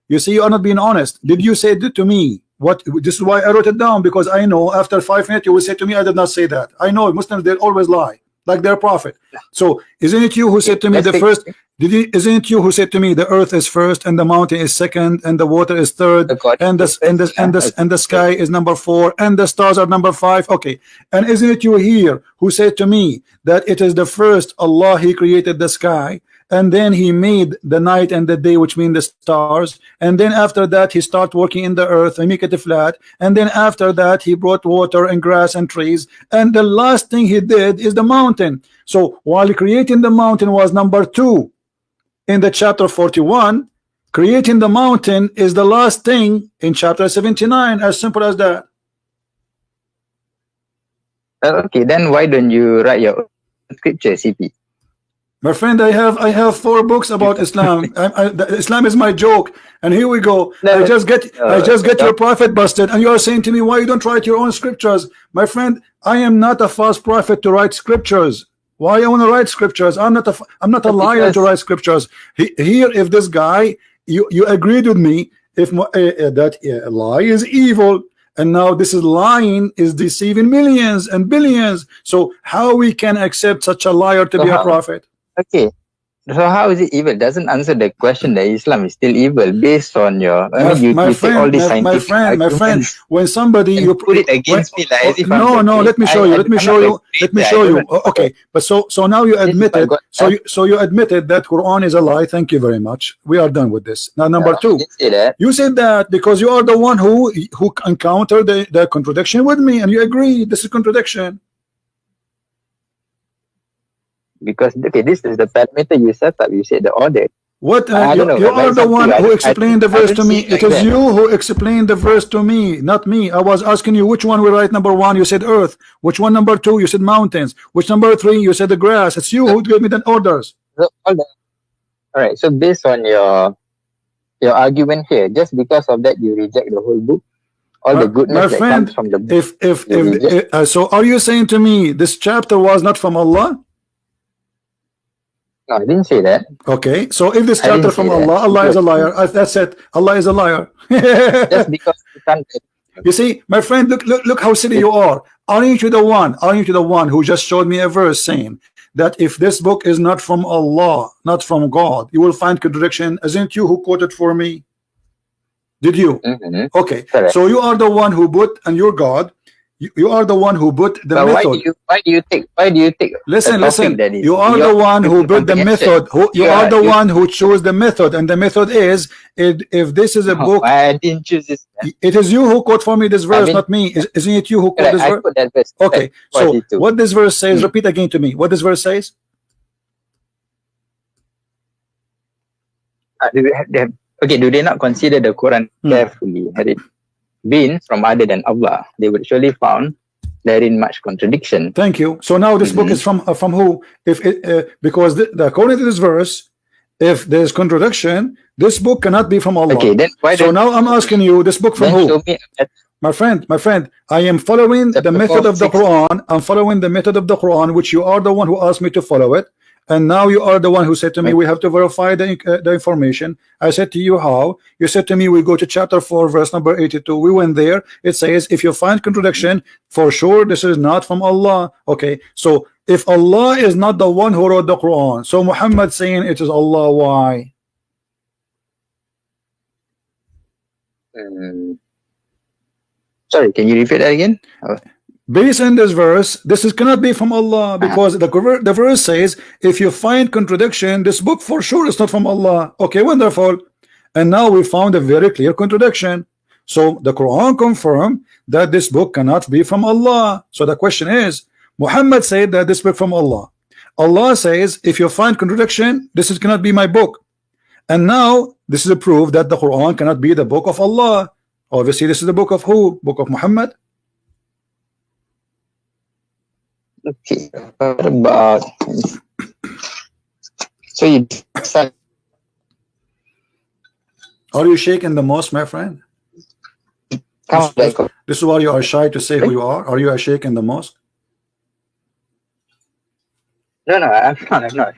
You see, you are not being honest. Did you say it to me? What? This is why I wrote it down, because I know after 5 minutes you will say to me, I did not say that. I know Muslims, they always lie, like their prophet. So isn't it you who said to me the first? Isn't it you who said to me the earth is first and the mountain is second and the water is third and the sky is number 4 and the stars are number 5? Okay, and isn't it you here who said to me that it is the first Allah He created the sky and then he made the night and the day, which mean the stars, and then after that he start working in the earth and make it flat, and then after that he brought water and grass and trees, and the last thing he did is the mountain. So while creating the mountain was number 2 in the chapter 41, creating the mountain is the last thing in chapter 79. As simple as that. Okay, then why don't you write your own scripture, CP? My friend, I have 4 books about Islam. Islam is my joke, and here we go. I just get your prophet busted, and you are saying to me, why you don't write your own scriptures? My friend, I am not a false prophet to write scriptures. Why I want to write scriptures? I'm not a liar to write scriptures. Here, if this guy, you agreed with me, if that lie is evil. And now this is lying is deceiving millions and billions. So how we can accept such a liar to be a prophet? Okay. So how is it evil? Doesn't answer the question that Islam is still evil based on your my friend, when somebody you put it against me like as if let me show you. Okay, but so now you admitted so you admitted that Quran is a lie. Thank you very much. We are done with this. Now number 2, you said that because you are the one who encountered the contradiction with me, and you agree this is contradiction. Because okay, this is the parameter you set up. You said the order. What you are the one who explained the verse to me. It is you who explained the verse to me, not me. I was asking you which one we write number 1. You said earth. Which one number 2? You said mountains. Which number 3? You said the grass. It's you who gave me the orders. So, all right. So based on your argument here, just because of that you reject the whole book. All the goodness that comes from the book. So are you saying to me this chapter was not from Allah? No, I didn't say that. Okay, so if this chapter from Allah, Allah is a liar. That's it. Allah is a liar. Just because you can't. You see, my friend, look how silly you are. Aren't you the one who just showed me a verse saying that if this book is not from Allah, not from God, you will find contradiction? Isn't you who quoted for me? Did you? Okay, correct. So you are the one who put, and you're God. You are the one who put the method. Why do you take? Listen. You are the one who put the method. You are the one who chose the method, and the method is if this is a book. I didn't choose this. It is you who quote for me this verse, not me. Isn't it you who quote this verse? That verse? Okay. So what this verse says? Repeat again to me. What this verse says? Okay. Do they not consider the Quran carefully? Had it been from other than Allah, they would surely found therein much contradiction. Thank you. So now this book is from who? If it, because according to this verse, if there is contradiction, this book cannot be from Allah. Okay, then so now I'm asking you, this book from who? My friend, I am following the method of the Quran. I'm following the method of the Quran, which you are the one who asked me to follow it. And now you are the one who said to me, we have to verify the information. I said to you, how? You said to me, we go to chapter 4, verse number 82. We went there. It says, if you find contradiction, for sure this is not from Allah. Okay, so if Allah is not the one who wrote the Quran, so Muhammad saying it is Allah, why? Sorry, can you repeat that again? Based on this verse, cannot be from Allah, because the verse says, if you find contradiction, this book for sure is not from Allah. Okay, wonderful. And now we found a very clear contradiction. So the Quran confirmed that this book cannot be from Allah. So the question is, Muhammad said that this book from Allah. Allah says, if you find contradiction, cannot be my book. And now this is a proof that the Quran cannot be the book of Allah. Obviously, this is the book of who? Book of Muhammad. Okay, what about so you are you shaking the most, my friend? This is why you are shy to say who you are. Are you a sheikh in the mosque? No, I'm not.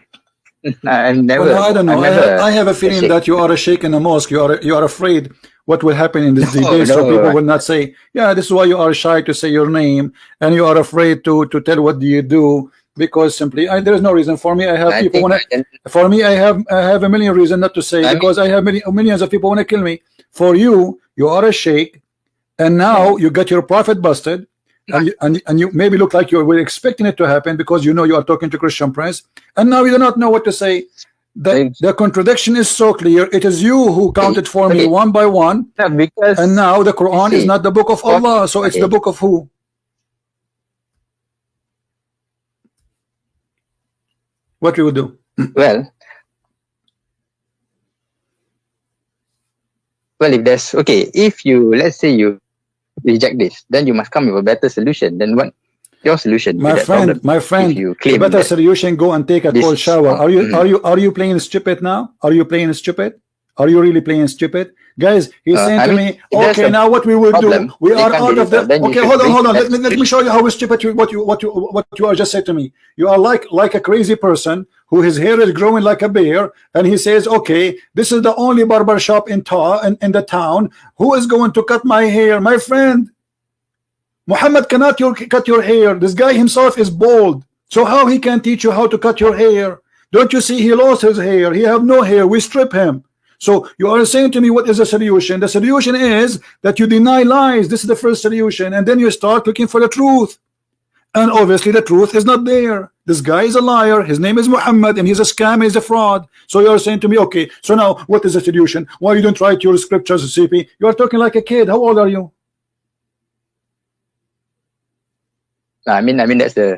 I'm never. Well, I don't know. I have a feeling that you are a sheikh in the mosque. You are afraid what will happen in this debate, so people will not say, yeah, this is why you are shy to say your name, and you are afraid to tell what do you do, because simply there is no reason. For me, I have people for me, I have a million reasons not to say, because I have millions of people want to kill me. For you, you are a sheikh, and now you got your prophet busted, and you maybe look like you were expecting it to happen, because you know you are talking to Christian Prince, and now you do not know what to say. The contradiction is so clear. It is you who counted for me one by one, and now the Quran is not the book of Allah, so it's the book of who? What we would do? Well, if there's if you, let's say you reject this, then you must come with a better solution. Then what your solution? My friend, you claim better solution, go and take a cold shower. Are you playing stupid now? Are you playing stupid? Are you really playing stupid? Guys, he's saying to me, okay, now what we will do, we are out of the, okay, hold on, let me show you how stupid what you are just said to me. You are like a crazy person who his hair is growing like a bear, and he says, okay, this is the only barber shop in the town. Who is going to cut my hair? My friend, Muhammad cannot cut your hair. This guy himself is bald, so how he can teach you how to cut your hair? Don't you see he lost his hair? He have no hair. We strip him. So you are saying to me, what is the solution? The solution is that you deny lies. This is the first solution, and then you start looking for the truth, and obviously the truth is not there. This guy is a liar. His name is Muhammad, and he's a scam. He's a fraud. So you are saying to me, okay, so now what is the solution? Why you don't write your scriptures, CP? You are talking like a kid. How old are you? I mean that's the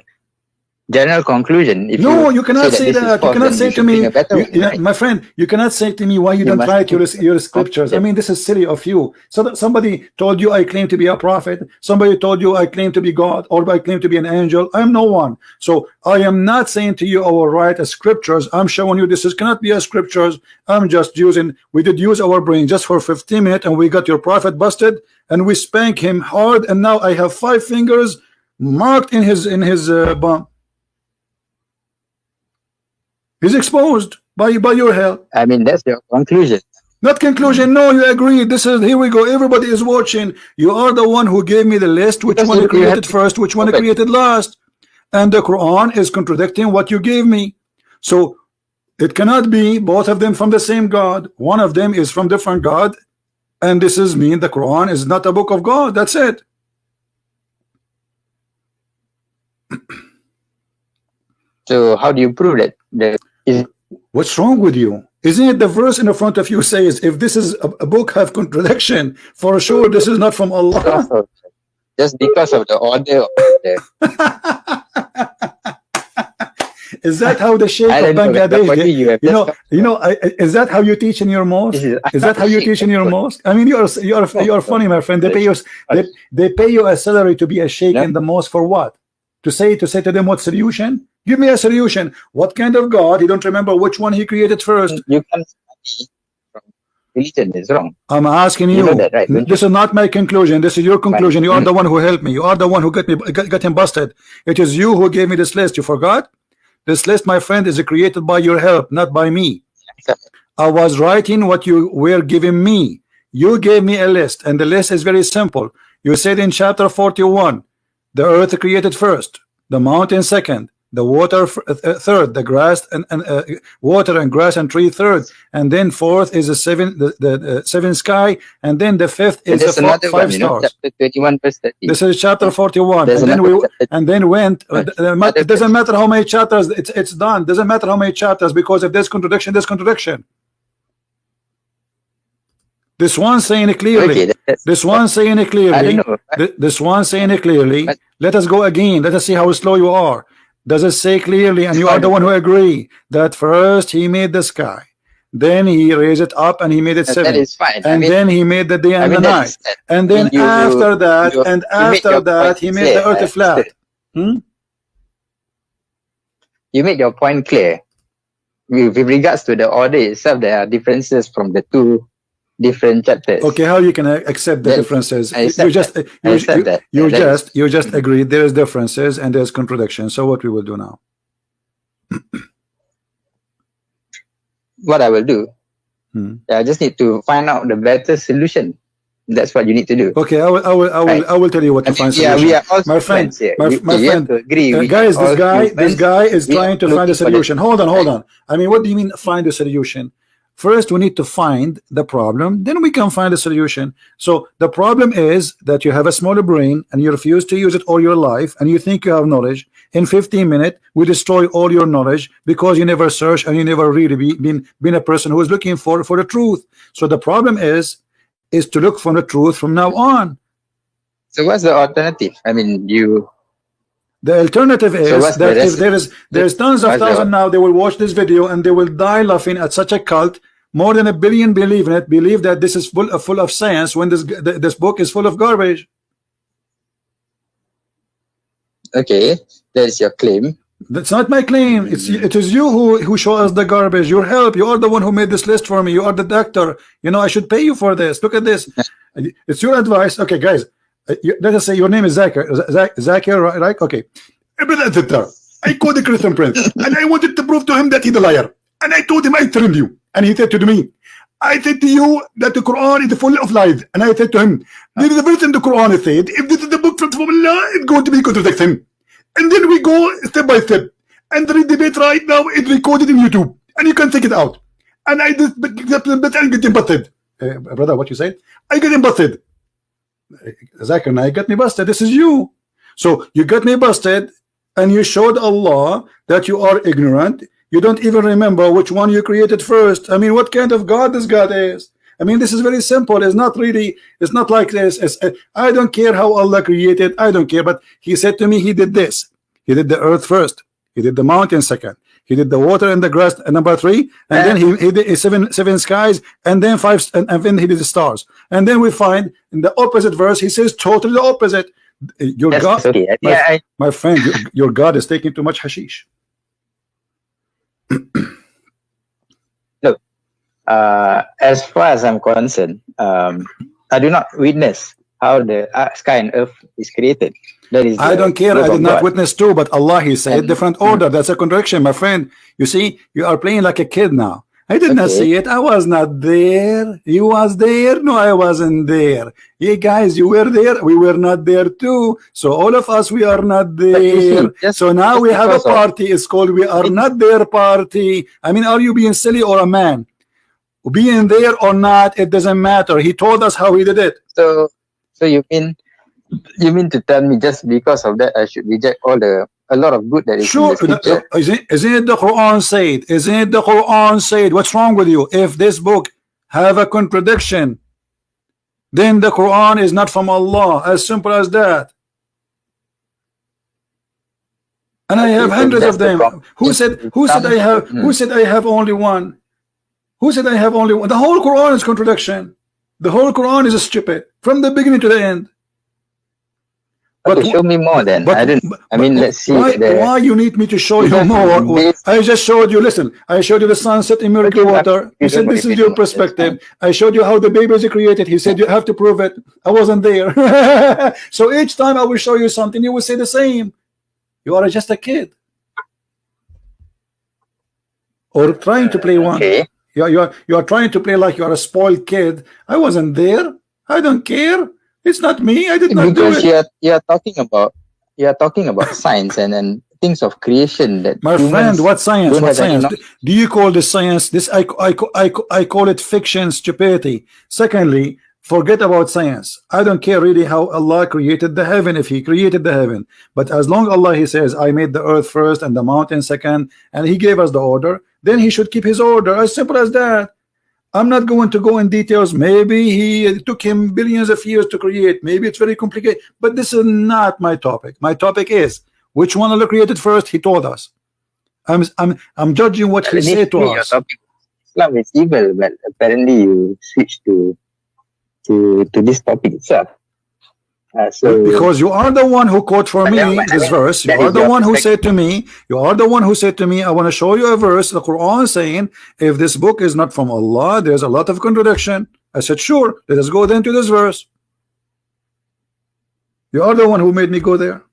general conclusion. You cannot say that. You cannot say to me, my friend, you cannot say to me why you don't write your scriptures. I mean, this is silly of you. So that somebody told you I claim to be a prophet, somebody told you I claim to be God, or I claim to be an angel. I am no one. So I am not saying to you I will write a scriptures. I'm showing you this cannot be a scriptures. I'm just using, we did use our brain just for 15 minutes, and we got your prophet busted, and we spank him hard, and now I have 5 fingers marked in his bum. He's exposed by your help. I mean, that's your conclusion. Not conclusion. No, you agree. This is, here we go. Everybody is watching. You are the one who gave me the list. Which one you created first? Which one you created last? And the Quran is contradicting what you gave me. So it cannot be both of them from the same God. One of them is from different God, and this is mean the Quran is not a book of God. That's it. So how do you prove that? What's wrong with you? Isn't it the verse in the front of you says, if this is a book have contradiction, for sure this is not from Allah. Just because of the order. Is that how the Sheikh of Bangladesh? Is that how you teach in your mosque? Is that how you teach in your mosque? I mean, you are funny, my friend. They pay you a salary to be a Sheikh in the mosque for what? To say to them what solution? Give me a solution. What kind of God? You don't remember which one he created first. You can study from religion is wrong. I'm asking you. You know that, right? This is not my conclusion. This is your conclusion. You are the one who helped me. You are the one who got him busted. It is you who gave me this list. You forgot? This list, my friend, is created by your help, not by me. I was writing what you were giving me. You gave me a list, and the list is very simple. You said in chapter 41, the earth created first, the mountain second, the water third, the grass and water and grass and tree third, and then fourth is the seventh sky, and then the fifth is the 5 stars. Chapter 21 verse 30. This is chapter 41, and then went. It doesn't matter how many chapters. It's done. Doesn't matter how many chapters, because if there's contradiction, there's contradiction. This one saying it clearly. This one saying it clearly. This one saying it clearly. Let us go again. Let us see how slow you are. Does it say clearly, and you are the one who agree, that first he made the sky, then he raised it up and he made it 7, that is fine. And then he made the day and the night, and then after that he made the earth flat. You made your point clear. With regards to the order itself, there are differences from the 2 different chapters. Okay, how you can accept the differences? You just agreed there's differences and there's contradictions. So what we will do now? What I will do? I just need to find out the better solution. That's what you need to do. Okay, I will tell you what to find solution. We are also my friend, here. my friend. Guys, this guy is trying to find a solution. Hold on. I mean, what do you mean find a solution? First, we need to find the problem, then we can find a solution. So the problem is that you have a smaller brain and you refuse to use it all your life, and you think you have knowledge. In 15 minutes, we destroy all your knowledge because you never search and you never really been a person who is looking for the truth. So the problem is to look for the truth from now on. So what's the alternative? I mean, the alternative is that if there's tons of thousands now, they will watch this video and they will die laughing at such a cult. More than 1 billion believe in it, believe that this is full of science when this book is full of garbage. Okay, that is your claim. That's not my claim. It is you who show us the garbage. Your help. You are the one who made this list for me. You are the doctor. You know I should pay you for this. Look at this. It's your advice. Okay, guys. Let us say your name is Zakir, right? Okay. I called the Christian Prince and I wanted to prove to him that he's a liar. And I told him I trained you. And he said to me, I said to you that the Quran is full of lies. And I said to him, there is a verse in the Quran that said, if this is the book from Allah, it's going to be contradiction. And then we go step by step. And the debate right now is recorded in YouTube. And you can check it out. And I just get busted. Brother, what you said? I get busted. Zakir Naik got me busted. This is you. So you got me busted and you showed Allah that you are ignorant. You don't even remember which one you created first. I mean, what kind of God this God is? I mean, this is very simple. It's not like this. I don't care how Allah created. I don't care. But he said to me, he did this. He did the earth first. He did the mountain second. He did the water and the grass number 3, and then he did seven skies, and then 5, and then he did the stars. And then we find in the opposite verse he says totally the opposite. Your God, okay. my friend, your God is taking too much hashish. Look, as far as I'm concerned, I do not witness how the sky and earth is created. That is I don't care. I did not witness too, but Allah, He said different order. That's a contradiction, my friend. You see, you are playing like a kid now. I did not see it. I was not there. You was there. No, I wasn't there. You guys, you were there. We were not there too. So all of us, we are not there. So now we have a party. It's called We Are Not There Party. I mean, are you being silly or a man? Being there or not, it doesn't matter. He told us how he did it. So you mean to tell me just because of that I should reject a lot of good that is in the scripture? Isn't it the Quran said? Isn't it the Quran said? What's wrong with you? If this book have a contradiction, then the Quran is not from Allah. As simple as that. And I have hundreds of them. Who said I have only one? Who said I have only one? The whole Quran is contradiction. The whole Quran is stupid from the beginning to the end. But show me more then. Let's see. Why you need me to show you more? I just showed you. Listen, I showed you the sunset in miracle water. You said this is your perspective. I showed you how the babies are created. He said you have to prove it. I wasn't there. So each time I will show you something, you will say the same. You are just a kid, or trying to play one. Okay. You are trying to play like you are a spoiled kid. I wasn't there. I don't care. It's not me. I did not do it. Because you are talking about science and things of creation that. My friend, what science? What science? Do you call this science? This I call it fiction, stupidity. Secondly, forget about science. I don't care really how Allah created the heaven, if He created the heaven. But as long as Allah He says, I made the earth first and the mountain second, and He gave us the order, then He should keep His order. As simple as that. I'm not going to go in details. Maybe it took him billions of years to create. Maybe it's very complicated. But this is not my topic. My topic is which one Allah created first. He told us. I'm judging what He said to us. Islam is evil, but apparently you switch to this topic itself. Because you are the one who quote for me this verse. You are the one who said to me, I want to show you a verse, the Quran saying, if this book is not from Allah, there's a lot of contradiction. I said, sure, let us go then to this verse. You are the one who made me go there.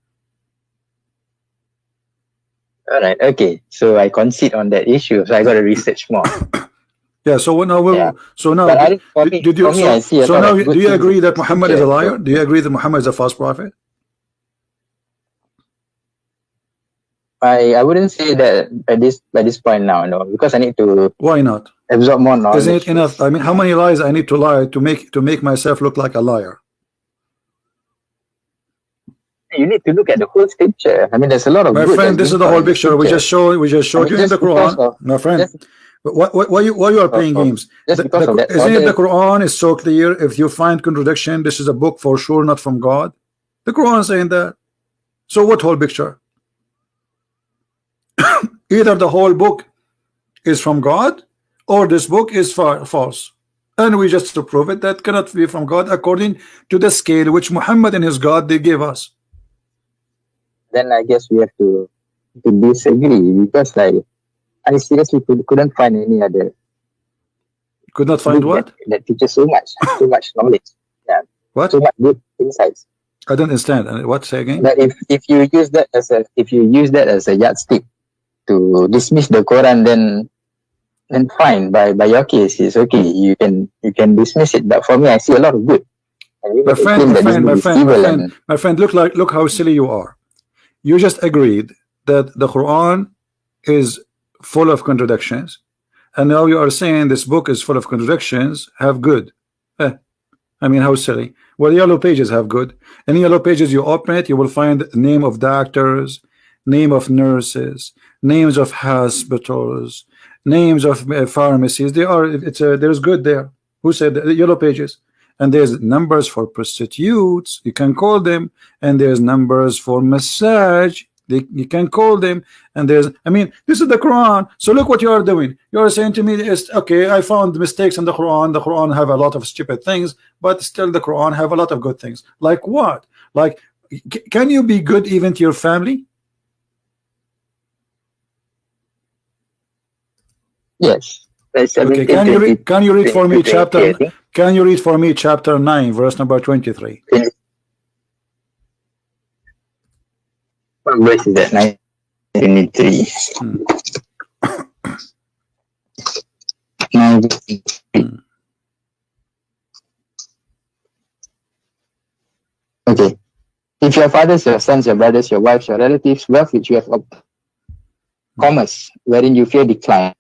All right, okay. So I concede on that issue. So I got to research more. Yeah. So now, do you agree that Muhammad is a liar? Do you agree that Muhammad is a false prophet? I wouldn't say that at this point now, no, because I need to. Why not? Absorb more knowledge. Isn't it enough? I mean, how many lies I need to lie to make myself look like a liar? You need to look at the whole scripture. I mean, there's a lot of. My friend, this is the whole picture. We just showed you in the Quran, my friend. Why you are playing games? Isn't it the Quran is so clear? If you find contradiction, this is a book for sure not from God. The Quran is saying that. So what whole picture? Either the whole book is from God, or this book is false, and we just to prove it that cannot be from God according to the scale which Muhammad and his God they gave us. Then I guess we have to disagree, because like I seriously couldn't find any other. Could not find what? That teaches so much knowledge. Yeah. What? So much good insights. I don't understand. What, say again? That if you use that as a yardstick to dismiss the Quran, then fine. By your case, it's okay. You can dismiss it. But for me, I see a lot of good. My friend, look how silly you are. You just agreed that the Quran is full of contradictions, and now you are saying this book is full of contradictions, have good. I mean, how silly. Well, yellow pages have good. In yellow pages, you open it, you will find name of doctors, name of nurses, names of hospitals, names of pharmacies. There's good there. Who said that? The yellow pages. And there's numbers for prostitutes, you can call them, and there's numbers for massage, you can call them, and I mean, this is the Quran. So look what you are doing. You are saying to me, okay, I found mistakes in the Quran have a lot of stupid things, but still the Quran have a lot of good things. Like what? Like, can you be good even to your family? Yes. Okay, can you read for me chapter? Can you read for me chapter 9, verse number 23? What verse is that? 93. Okay. If your fathers, your sons, your brothers, your wives, your relatives, wealth which you have obtained, commerce wherein you fear decline,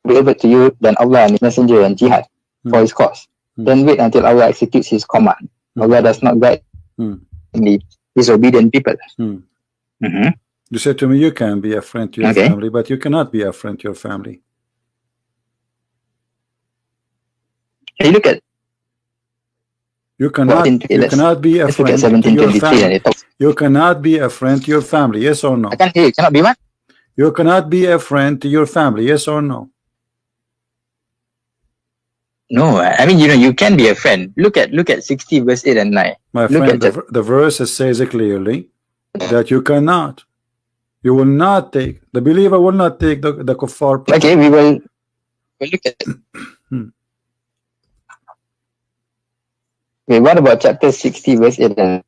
delivered to you than Allah and His Messenger and jihad for His cause. Then wait until Allah executes His command. Allah does not guide the disobedient people. You said to me you can be a friend to your family, but you cannot be a friend to your family. Hey, look at. You cannot be a friend to your family. You cannot be a friend to your family. Yes or no? I can't hear you. Cannot be what? You cannot be a friend to your family. Yes or no? No, I mean, you can be a friend. Look at 60 verse 8 and 9. My friend, the verse says it clearly that you cannot. You will not take, the believer will not take the kuffar. Okay, we'll look at it. Okay, what about chapter 60 verse 8 and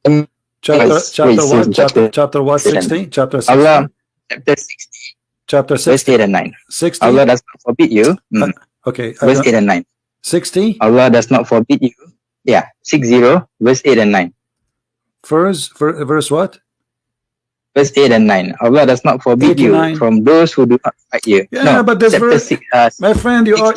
9? Chapter what? 60? Chapter 60? Allah, chapter 60. Chapter 60. Verse 8 and 9. 60? Allah does not forbid you. Okay. Verse 8 and 9. 60? Allah does not forbid you. Yeah, 60, verse 8 and 9. Verse what? Verse 8 and 9. Allah does not forbid you from those who do not fight you. Yeah, no, but this verse, my friend, you are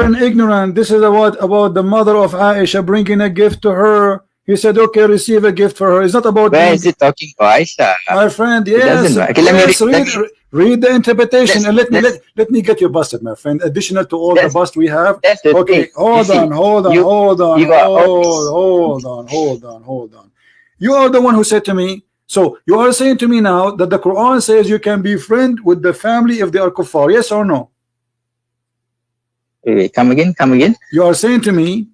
an ignorant. This is about the mother of Aisha bringing a gift to her. He said, okay, receive a gift for her. It's not about... Where is it talking about Aisha? My friend, yes. Okay, read the interpretation and let me get you busted, my friend. Additional to all the bust we have. Okay, hold on. You are the one who said to me, so you are saying to me now that the Quran says you can be friend with the family if they are kuffar. Yes or no? Wait, come again. You are saying to me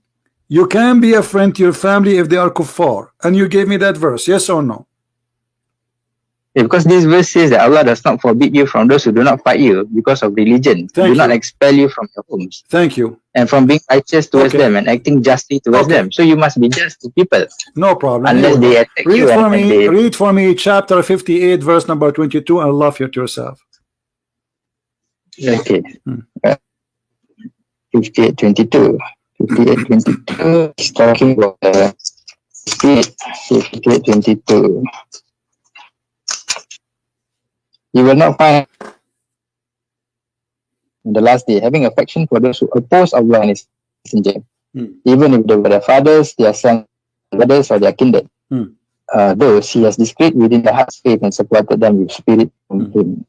you can be a friend to your family if they are kuffar, and you gave me that verse. Yes or no? Yeah, because this verse says that Allah does not forbid you from those who do not fight you because of religion. Do not expel you from your homes. Thank you. And from being righteous towards them and acting justly towards them. So you must be just to people. No problem. Unless they attack you. Read for me chapter 58, verse number 22, and love it yourself. Okay. 58, 22. 58, 22 is talking about Spirit, 22. You will not find in the last day having affection for those who oppose Allah and His Messenger, even if they were their fathers, their sons, brothers, or their kindred. Those He has discreet within the heart's faith and supported them with spirit from Him.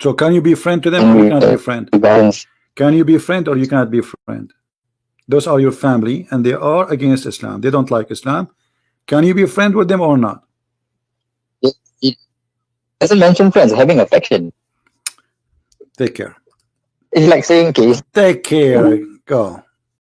So can you be friend to them, or you cannot be friend? Can you be friend, or you cannot be friend? Those are your family, and they are against Islam. They don't like Islam. Can you be friend with them or not? It doesn't mention friends, having affection. Take care. It's like saying, okay. Take care. Go.